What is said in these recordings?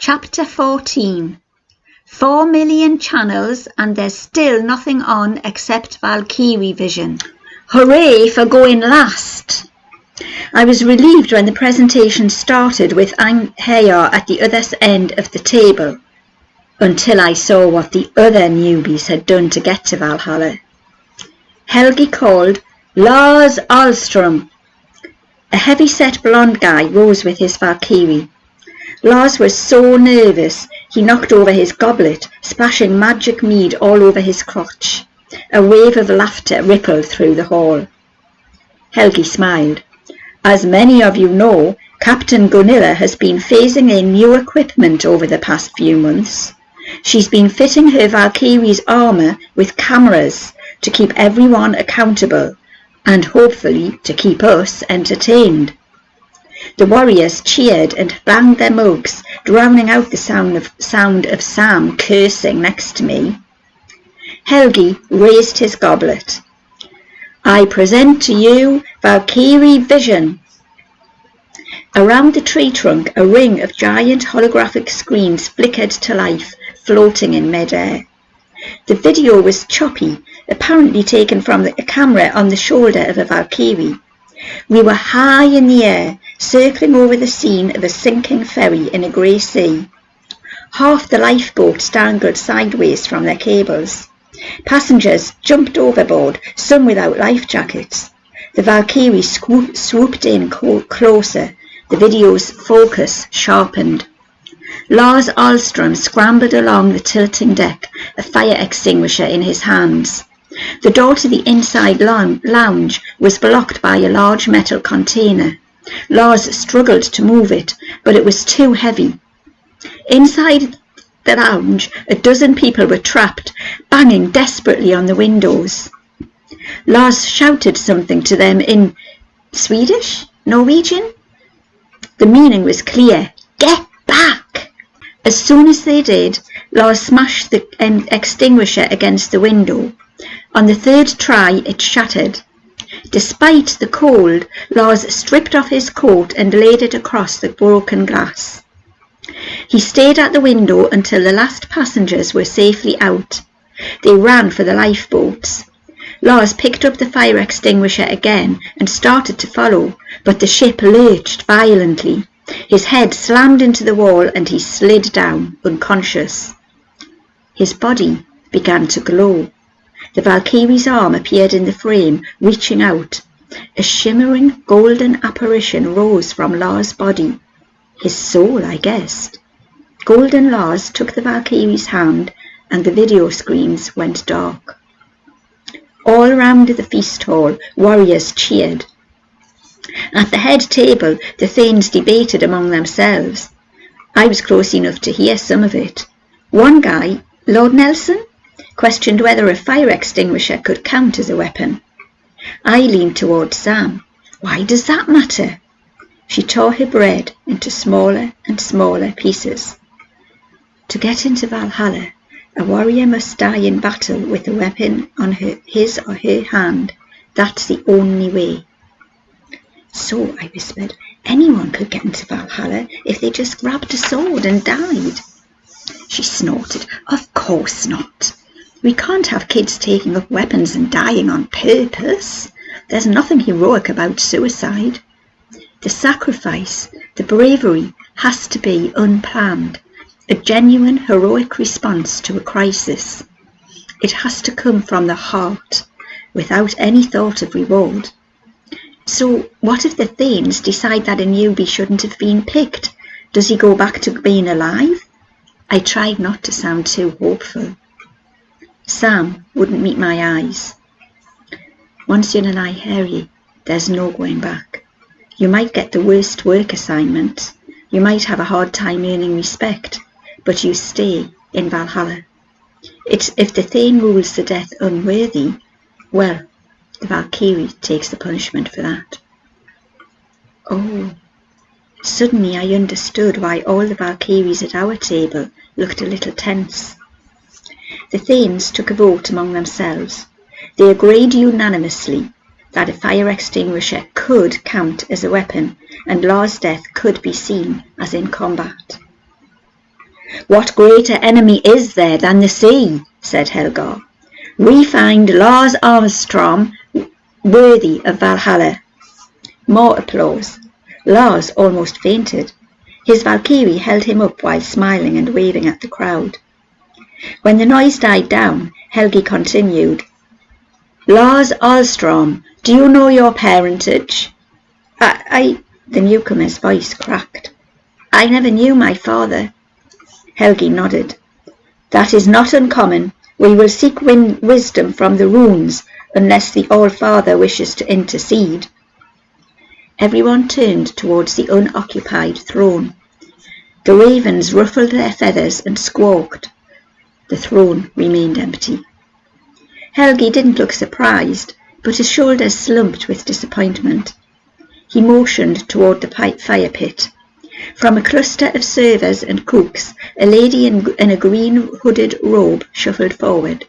Chapter 14. 4 million channels and there's still nothing on except Valkyrie vision. Hooray for going last! I was relieved when the presentation started with Hayar at the other end of the table, until I saw what the other newbies had done to get to Valhalla. Helgi called, "Lars Ahlström!" A heavy-set blonde guy rose with his Valkyrie. Lars was so nervous he knocked over his goblet, splashing magic mead all over his crotch. A wave of laughter rippled through the hall. Helgi smiled. "As many of you know, Captain Gunilla has been phasing in new equipment over the past few months. She's been fitting her Valkyrie's armour with cameras to keep everyone accountable and hopefully to keep us entertained." The warriors cheered and banged their mugs, drowning out the sound of Sam cursing next to me. Helgi raised his goblet. "I present to you Valkyrie Vision." Around the tree trunk, a ring of giant holographic screens flickered to life, floating in mid-air. The video was choppy, apparently taken from a camera on the shoulder of a Valkyrie. We were high in the air, circling over the scene of a sinking ferry in a grey sea. Half the lifeboats dangled sideways from their cables. Passengers jumped overboard, some without life jackets. The Valkyrie swooped in closer, the video's focus sharpened. Lars Ahlström scrambled along the tilting deck, a fire extinguisher in his hands. The door to the inside lounge was blocked by a large metal container. Lars struggled to move it, but it was too heavy. Inside the lounge, a dozen people were trapped, banging desperately on the windows. Lars shouted something to them in Swedish? Norwegian? The meaning was clear. "Get back!" As soon as they did, Lars smashed the extinguisher against the window. On the third try, it shattered. Despite the cold, Lars stripped off his coat and laid it across the broken glass. He stayed at the window until the last passengers were safely out. They ran for the lifeboats. Lars picked up the fire extinguisher again and started to follow, but the ship lurched violently. His head slammed into the wall and he slid down, unconscious. His body began to glow. The Valkyrie's arm appeared in the frame, reaching out. A shimmering golden apparition rose from Lars' body. His soul, I guessed. Golden Lars took the Valkyrie's hand and the video screens went dark. All round the feast hall, warriors cheered. At the head table, the thanes debated among themselves. I was close enough to hear some of it. One guy, Lord Nelson, questioned whether a fire extinguisher could count as a weapon. I leaned towards Sam. "Why does that matter?" She tore her bread into smaller and smaller pieces. To get into Valhalla, a warrior must die in battle with a weapon on his or her hand. That's the only way. "So," I whispered, "anyone could get into Valhalla if they just grabbed a sword and died." She snorted. "Of course not. We can't have kids taking up weapons and dying on purpose. There's nothing heroic about suicide. The sacrifice, the bravery, has to be unplanned, a genuine heroic response to a crisis. It has to come from the heart, without any thought of reward. So what if the thanes decide that a newbie shouldn't have been picked? Does he go back to being alive?" I tried not to sound too hopeful. Sam wouldn't meet my eyes. "Once you're an Valkyrie, there's no going back. You might get the worst work assignment. You might have a hard time earning respect, but you stay in Valhalla. If the Thane rules the death unworthy, well, the Valkyrie takes the punishment for that." Oh, suddenly I understood why all the Valkyries at our table looked a little tense. The Thanes took a vote among themselves. They agreed unanimously that a fire extinguisher could count as a weapon and Lars' death could be seen as in combat. "What greater enemy is there than the sea?" said Helga. "We find Lars Armstrong worthy of Valhalla." More applause. Lars almost fainted. His Valkyrie held him up while smiling and waving at the crowd. When the noise died down, Helgi continued, "Lars Alstrom, do you know your parentage?" The newcomer's voice cracked. "I never knew my father." Helgi nodded. "That is not uncommon. We will seek wisdom from the runes, unless the All-Father wishes to intercede." Everyone turned towards the unoccupied throne. The ravens ruffled their feathers and squawked. The throne remained empty. Helgi didn't look surprised, but his shoulders slumped with disappointment. He motioned toward the fire pit. From a cluster of servers and cooks, a lady in a green hooded robe shuffled forward.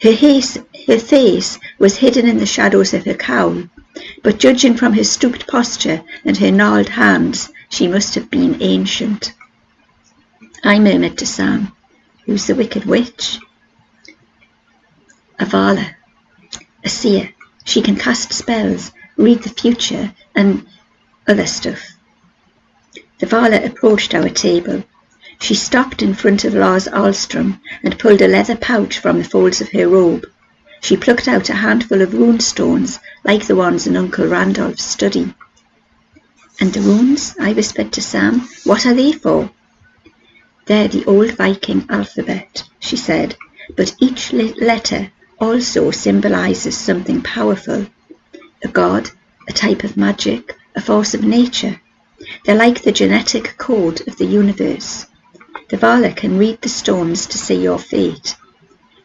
Her face was hidden in the shadows of her cowl, but judging from her stooped posture and her gnarled hands, she must have been ancient. I murmured to Sam, "Who's the wicked witch?" "A Vala, a seer. She can cast spells, read the future, and other stuff." The Vala approached our table. She stopped in front of Lars Alstrom and pulled a leather pouch from the folds of her robe. She plucked out a handful of rune stones, like the ones in Uncle Randolph's study. "And the runes?" I whispered to Sam. "What are they for?" "They're the old Viking alphabet," she said, "but each letter also symbolises something powerful. A god, a type of magic, a force of nature. They're like the genetic code of the universe. The Vala can read the stones to see your fate.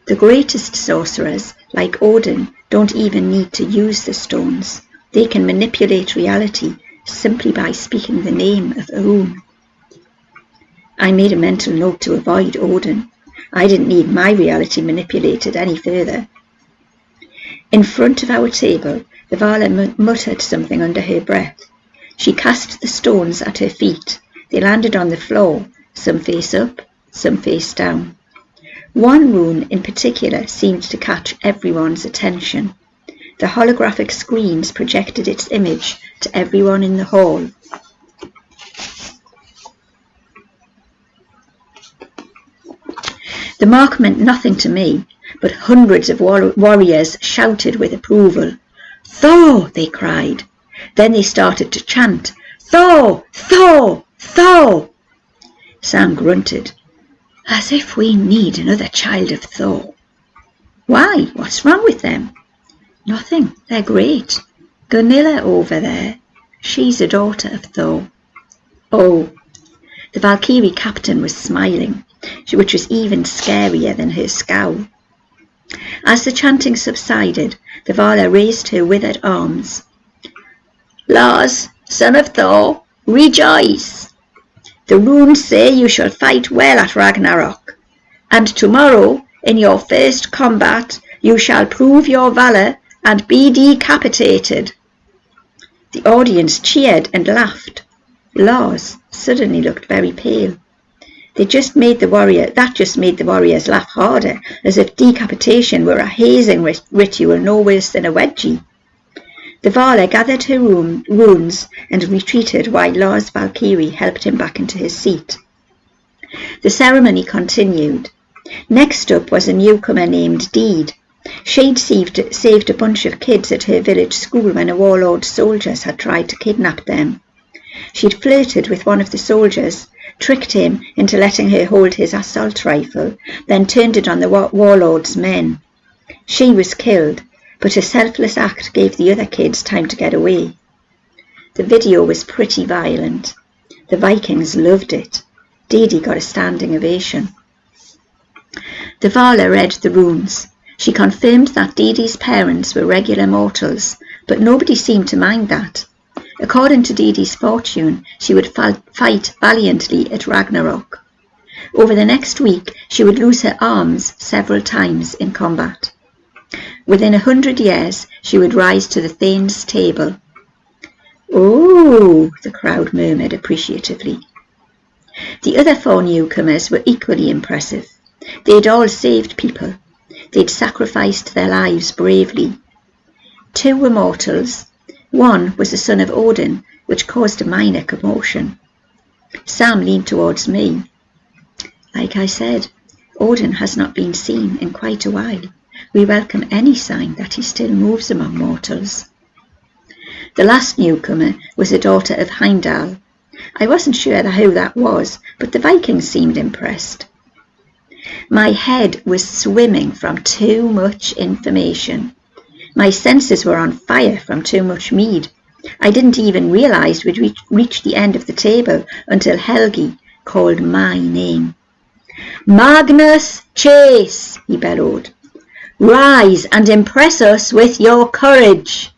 The greatest sorcerers, like Odin, don't even need to use the stones. They can manipulate reality simply by speaking the name of a rune." I made a mental note to avoid Odin. I didn't need my reality manipulated any further. In front of our table, the Vala muttered something under her breath. She cast the stones at her feet. They landed on the floor, some face up, some face down. One rune in particular seemed to catch everyone's attention. The holographic screens projected its image to everyone in the hall. The mark meant nothing to me, but hundreds of warriors shouted with approval. "Thor!" they cried. Then they started to chant, "Thor! Thor! Thor!" Sam grunted. "As if we need another child of Thor." "Why? What's wrong with them?" "Nothing. They're great. Gunilla over there, she's a daughter of Thor." "Oh." The Valkyrie captain was smiling, which was even scarier than her scowl. As the chanting subsided, the Vala raised her withered arms. "Lars, son of Thor, rejoice! The runes say you shall fight well at Ragnarok, and tomorrow, in your first combat, you shall prove your valour and be decapitated." The audience cheered and laughed. Lars suddenly looked very pale. That just made the warriors laugh harder, as if decapitation were a hazing ritual no worse than a wedgie. The Vala gathered her runes and retreated while Lars Valkyrie helped him back into his seat. The ceremony continued. Next up was a newcomer named Deed. She'd saved a bunch of kids at her village school when a warlord's soldiers had tried to kidnap them. She'd flirted with one of the soldiers, tricked him into letting her hold his assault rifle, then turned it on the warlord's men. She was killed, but her selfless act gave the other kids time to get away. The video was pretty violent. The Vikings loved it. Didi got a standing ovation. The Vala read the runes. She confirmed that Didi's parents were regular mortals, but nobody seemed to mind that. According to Didi's fortune, she would fight valiantly at Ragnarok. Over the next week, she would lose her arms several times in combat. Within 100 years, she would rise to the Thane's table. "Oh," the crowd murmured appreciatively. The other 4 newcomers were equally impressive. They'd all saved people. They'd sacrificed their lives bravely. 2 were mortals. 1 was the son of Odin, which caused a minor commotion. Sam leaned towards me. Like I said, Odin has not been seen in quite a while. We welcome any sign that he still moves among mortals. The last newcomer was a daughter of Heimdall. I wasn't sure who that was, but the Vikings seemed impressed. My head was swimming from too much information. My senses were on fire from too much mead. I didn't even realise we'd reached the end of the table until Helgi called my name. "Magnus Chase," he bellowed. "Rise and impress us with your courage."